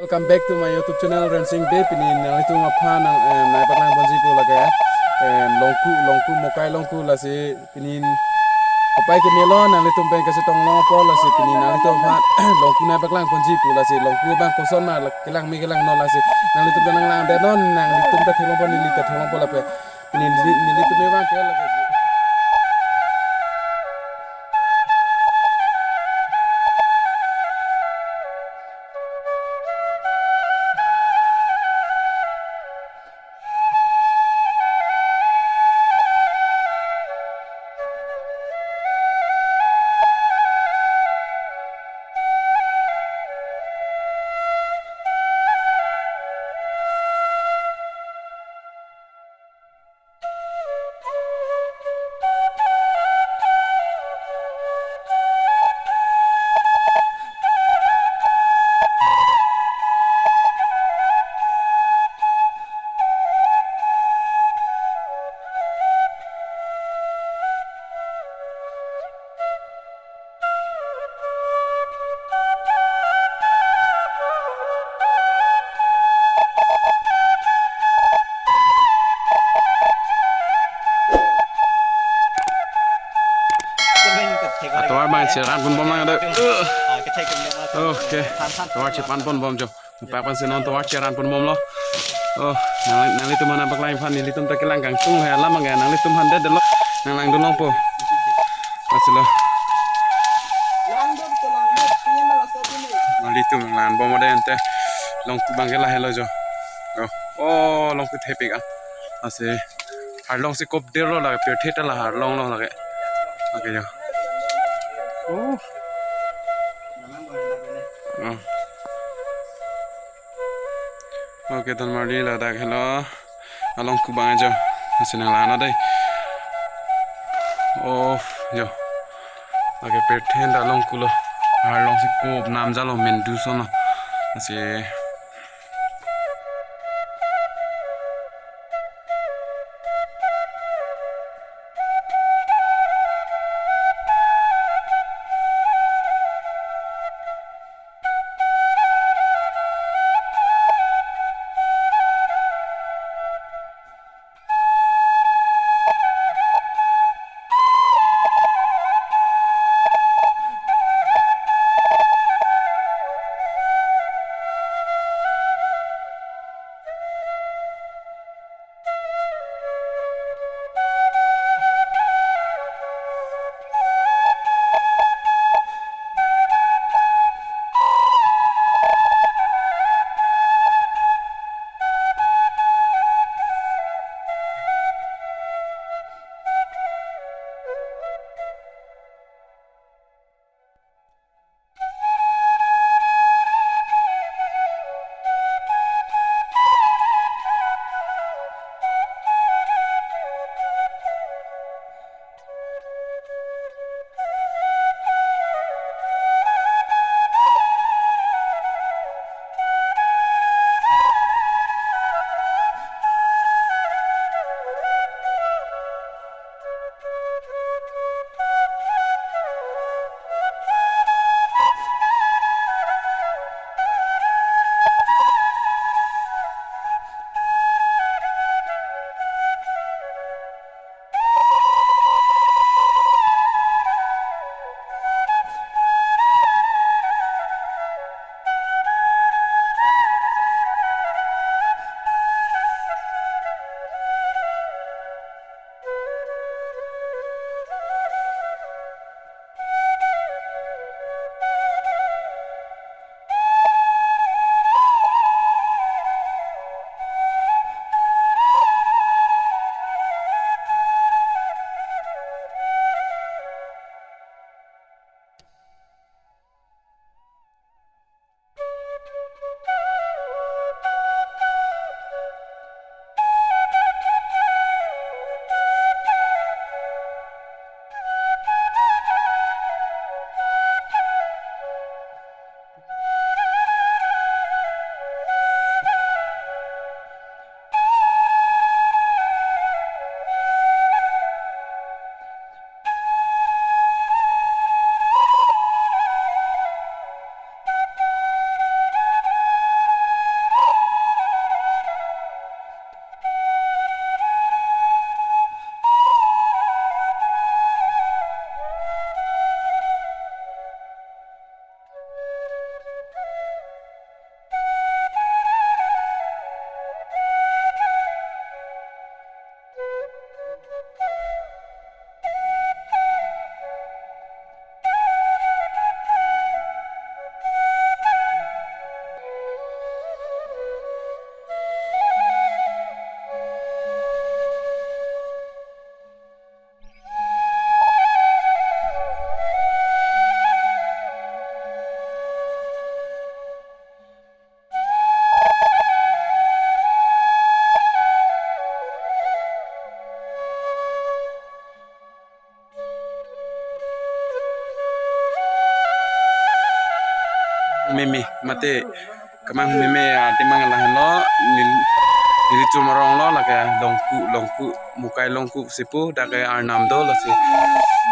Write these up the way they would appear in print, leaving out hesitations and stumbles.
Welcome back to my YouTube channel Rensing Day pinin itu mapha nang nai paklang bonji pu lage longku mokai longku la si pinin opai ke melon nang litum pen kasi tong long po la si pinin nang litum pha longku nai paklang bonji pu la si longku bang koson ma kelang mi kelang no la si nang litum nang lang de non nang litum ta thelong po ni lita thelong po la pe pinin ni litum me bang ke lage Tawar bang siaran pun bom lang ada. Oke. Tawar cepan pun bom jom. Papan sinon tawar siaran pun bom lo. Oh, nang itu mana bak lain fan ni litum tak kelang kang tung hela mang nang litum hande de lo. Nang lang dulong po. Asilo. Nang litum lang bom ada ente. Long bang kela helo jo. Oh, long ku tepik ah. Ase. Har long si kop dero la pe theta la har long long la ke. Oke jo. Oh. Oke tan mari la dak hello. Along ku bang aja. Masih nang lana dai. Oh, jo. Oke pethen da long ku lo. Har long se kop nam jalo men du sono. Masih mate kamang meme timang lah lo nili tu marong lo la ka longku mukai longku sipu da ka arnam do la si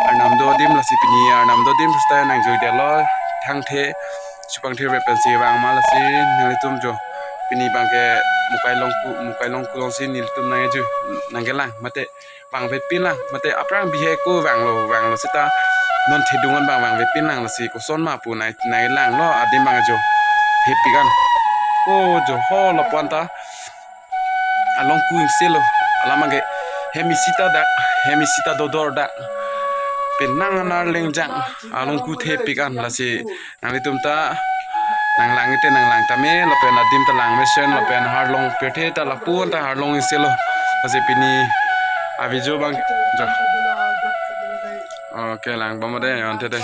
arnam do dim la si pini arnam do dim sta nang joi de lo thang the supang the repensi bang ma la si nili tum jo pini bang ke mukai longku lo si nili tum nang ju nang gelang mate bang vet pin lang mate aprang bihe ko bang lo sita non thedungan bang vet pin lang la si ko son ma pu nai lang lo adim bang jo hepigan ko jo ho la panta along kuin selo alamage hemisita dodor da penang nar lengjang along ku hepigan la si nang tumta nang langite nang lang tame la pen adim ta lang mission la pen harlong pethe ta la pun ta harlong selo la si pini avijo bang jo okay lang bamade ante de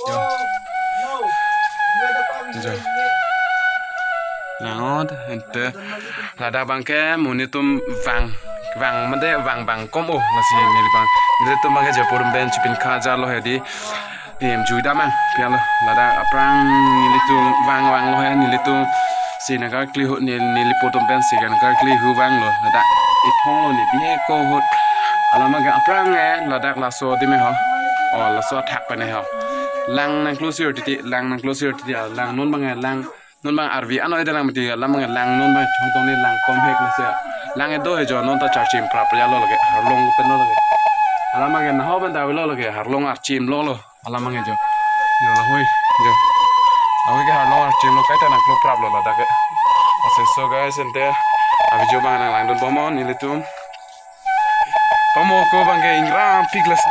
jo Nangod ente lada bangke munitum vang made vang komo nasi nili bang nili tum bangke japur bench pin khaja lo hedi pm juida mang pialo lada aprang nili tum vang lo he nili tum sinaga kli hu nili potom ben sinaga kli hu vang lo lada ithong lo ni bihe ko hut alamaga aprang lada laso dime ho o laso thak pa ne ho lang nang closer ti lang non bang non bang RV ano ida lang mati lam bang lang non bang chong tong ni lang kom hek la se lang e do e jo non ta charchim pra pra lo lage harlong pen lo lage alam bang na ho ban da lo lage harlong archim lo alam bang jo yo la hoi jo awi ke harlong archim lo kai ta na klo pra lo la da ke so guys ente abi jo bang lang don bomo ni letum pomo ko bang ke ingram piglas